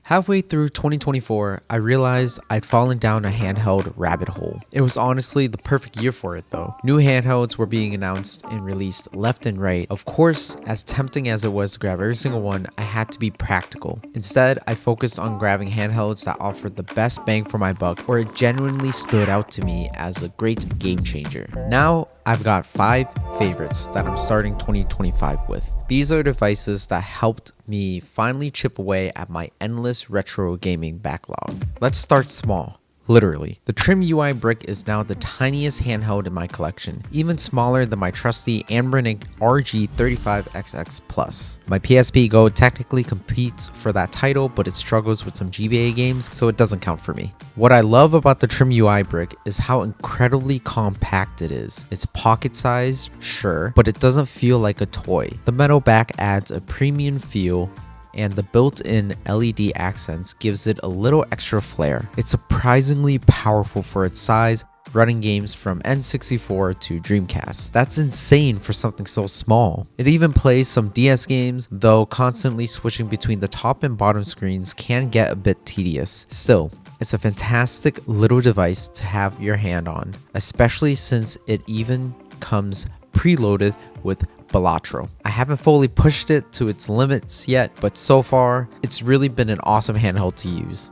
Halfway through 2024, I realized I'd fallen down a handheld rabbit hole. It was honestly the perfect year for it though. New handhelds were being announced and released left and right. Of course, as tempting as it was to grab every single one, I had to be practical. Instead, I focused on grabbing handhelds that offered the best bang for my buck, or it genuinely stood out to me as a great game changer. Now, I've got 5 favorites that I'm starting 2025 with. These are devices that helped me finally chip away at my endless retro gaming backlog. Let's start small. Literally. The Trim UI brick is now the tiniest handheld in my collection, even smaller than my trusty Anbernic RG35XX Plus. My PSP Go technically competes for that title, but it struggles with some GBA games, so it doesn't count for me. What I love about the Trim UI brick is how incredibly compact it is. It's pocket-sized, sure, but it doesn't feel like a toy. The metal back adds a premium feel, and the built-in LED accents gives it a little extra flair. It's surprisingly powerful for its size, running games from N64 to Dreamcast. That's insane for something so small. It even plays some DS games, though constantly switching between the top and bottom screens can get a bit tedious. Still, it's a fantastic little device to have your hand on, especially since it even comes preloaded with Balatro. I haven't fully pushed it to its limits yet, but so far, it's really been an awesome handheld to use.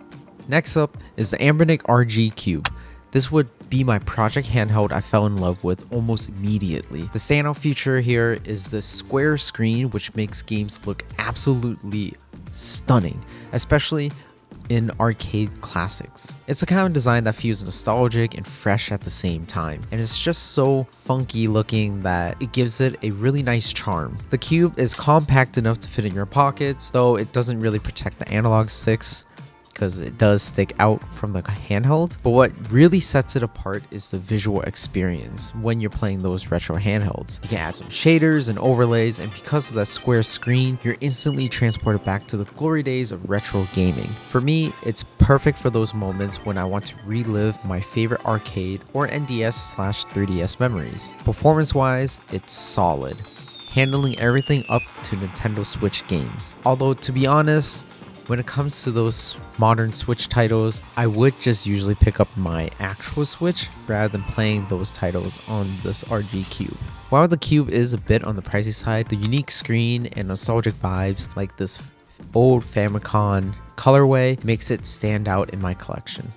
Next up is the Anbernic RG Cube. This would be my project handheld I fell in love with almost immediately. The standout feature here is the square screen, which makes games look absolutely stunning, especially in arcade classics. It's the kind of design that feels nostalgic and fresh at the same time, and it's just so funky looking that it gives it a really nice charm. The cube is compact enough to fit in your pockets, though it doesn't really protect the analog sticks because it does stick out from the handheld. But what really sets it apart is the visual experience when you're playing those retro handhelds. You can add some shaders and overlays, and because of that square screen, you're instantly transported back to the glory days of retro gaming. For me, it's perfect for those moments when I want to relive my favorite arcade or NDS/3DS memories. Performance-wise, it's solid, handling everything up to Nintendo Switch games. Although, to be honest, when it comes to those modern Switch titles, I would just usually pick up my actual Switch rather than playing those titles on this RG Cube. While the Cube is a bit on the pricey side, the unique screen and nostalgic vibes like this old Famicom colorway makes it stand out in my collection.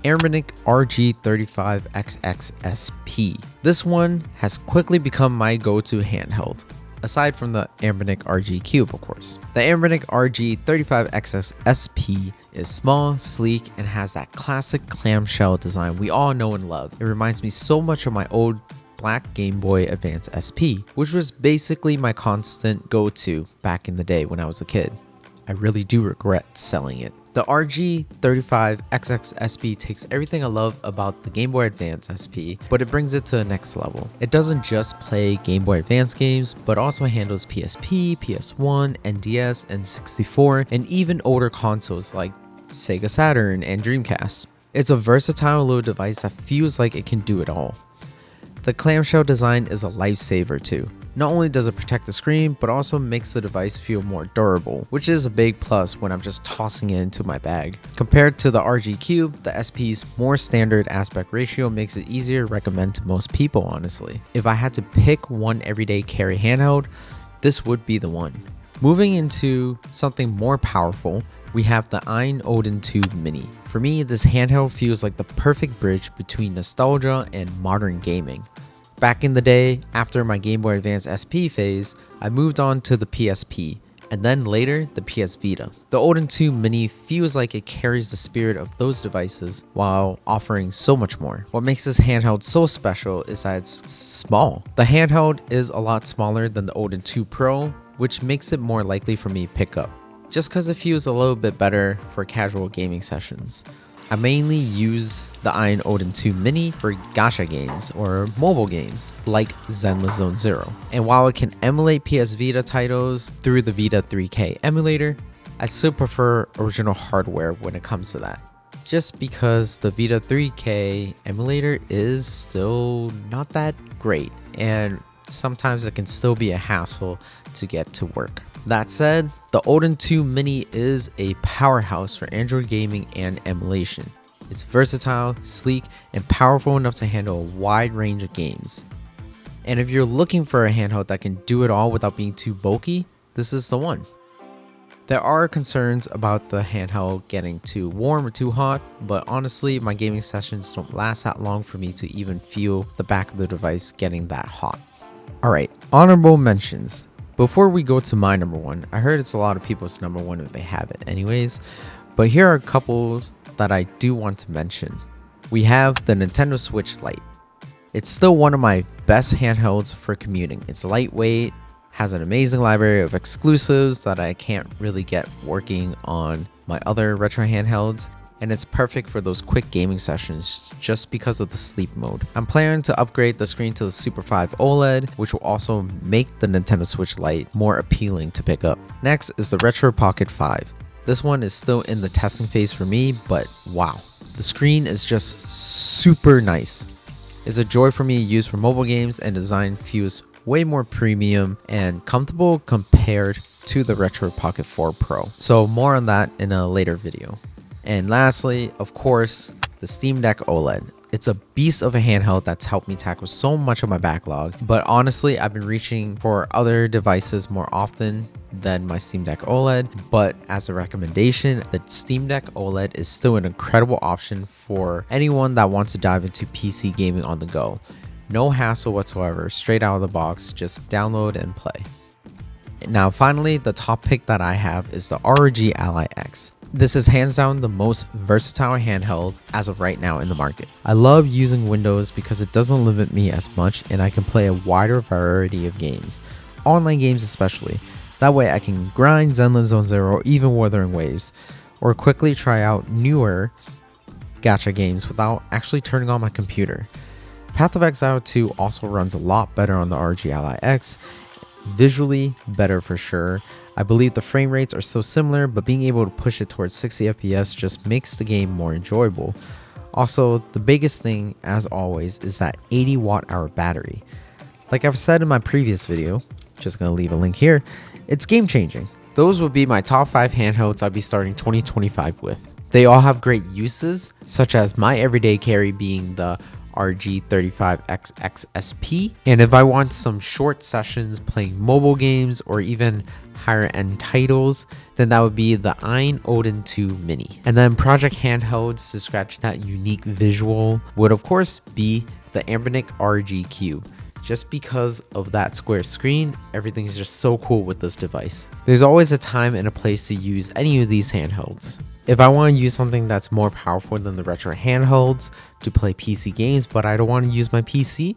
Anbernic RG35XX SP. This one has quickly become my go-to handheld, aside from the Anbernic RG Cube, of course. The Anbernic RG35XX SP is small, sleek, and has that classic clamshell design we all know and love. It reminds me so much of my old black Game Boy Advance SP, which was basically my constant go-to back in the day when I was a kid. I really do regret selling it. The RG35XX SP takes everything I love about the Game Boy Advance SP, but it brings it to the next level. It doesn't just play Game Boy Advance games, but also handles PSP, PS1, NDS, N64, and even older consoles like Sega Saturn and Dreamcast. It's a versatile little device that feels like it can do it all. The clamshell design is a lifesaver too. Not only does it protect the screen, but also makes the device feel more durable, which is a big plus when I'm just tossing it into my bag. Compared to the RG Cube, the SP's more standard aspect ratio makes it easier to recommend to most people, honestly. If I had to pick one everyday carry handheld, this would be the one. Moving into something more powerful, we have the Ein Odin 2 Mini. For me, this handheld feels like the perfect bridge between nostalgia and modern gaming. Back in the day, after my Game Boy Advance SP phase, I moved on to the PSP, and then later, the PS Vita. The Odin 2 Mini feels like it carries the spirit of those devices while offering so much more. What makes this handheld so special is that it's small. The handheld is a lot smaller than the Odin 2 Pro, which makes it more likely for me to pick up, just because it feels a little bit better for casual gaming sessions. I mainly use the Ein Odin 2 Mini for gacha games or mobile games like Zenless Zone Zero. And while it can emulate PS Vita titles through the Vita 3K emulator, I still prefer original hardware when it comes to that, just because the Vita 3K emulator is still not that great, and sometimes it can still be a hassle to get to work. That said, the Odin 2 Mini is a powerhouse for Android gaming and emulation. It's versatile, sleek, and powerful enough to handle a wide range of games. And if you're looking for a handheld that can do it all without being too bulky, this is the one. There are concerns about the handheld getting too warm or too hot, but honestly, my gaming sessions don't last that long for me to even feel the back of the device getting that hot. Alright, honorable mentions. Before we go to my number one, I heard it's a lot of people's number one if they have it anyways, but here are a couple that I do want to mention. We have the Nintendo Switch Lite. It's still one of my best handhelds for commuting. It's lightweight, has an amazing library of exclusives that I can't really get working on my other retro handhelds, and it's perfect for those quick gaming sessions just because of the sleep mode. I'm planning to upgrade the screen to the Super 5 OLED, which will also make the Nintendo Switch Lite more appealing to pick up. Next is the Retro Pocket 5. This one is still in the testing phase for me, but wow, the screen is just super nice. It's a joy for me to use for mobile games, and design feels way more premium and comfortable compared to the Retro Pocket 4 Pro. So more on that in a later video. And lastly, of course, the Steam Deck OLED. It's a beast of a handheld that's helped me tackle so much of my backlog, but honestly, I've been reaching for other devices more often than my Steam Deck OLED, but as a recommendation, the Steam Deck OLED is still an incredible option for anyone that wants to dive into PC gaming on the go. No hassle whatsoever, straight out of the box, just download and play. Now finally, the top pick that I have is the ROG Ally X. This is hands down the most versatile handheld as of right now in the market. I love using Windows because it doesn't limit me as much, and I can play a wider variety of games, online games especially. That way I can grind Zenless Zone Zero or even Wuthering Waves, or quickly try out newer gacha games without actually turning on my computer. Path of Exile 2 also runs a lot better on the ROG Ally X, visually better for sure. I believe the frame rates are so similar, but being able to push it towards 60 FPS just makes the game more enjoyable. Also, the biggest thing, as always, is that 80 watt-hour battery. Like I've said in my previous video, just gonna leave a link here, it's game-changing. Those would be my top 5 handhelds I'd be starting 2025 with. They all have great uses, such as my everyday carry being the RG35XX-SP, and if I want some short sessions playing mobile games or even higher end titles, then that would be the Odin 2 Mini. And then project handhelds to scratch that unique visual would of course be the Anbernic RG Cube. Just because of that square screen, everything's just so cool with this device. There's always a time and a place to use any of these handhelds. If I want to use something that's more powerful than the retro handhelds to play PC games, but I don't want to use my PC,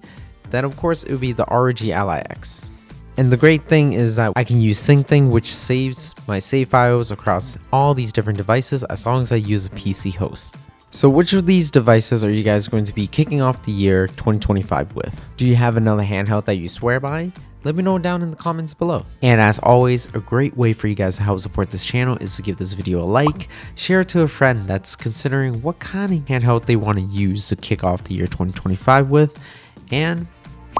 then of course it would be the ROG Ally X. And the great thing is that I can use SyncThing, which saves my save files across all these different devices as long as I use a PC host. So which of these devices are you guys going to be kicking off the year 2025 with? Do you have another handheld that you swear by? Let me know down in the comments below. And as always, a great way for you guys to help support this channel is to give this video a like, share it to a friend that's considering what kind of handheld they want to use to kick off the year 2025 with, and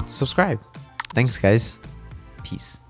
subscribe. Thanks guys. Peace.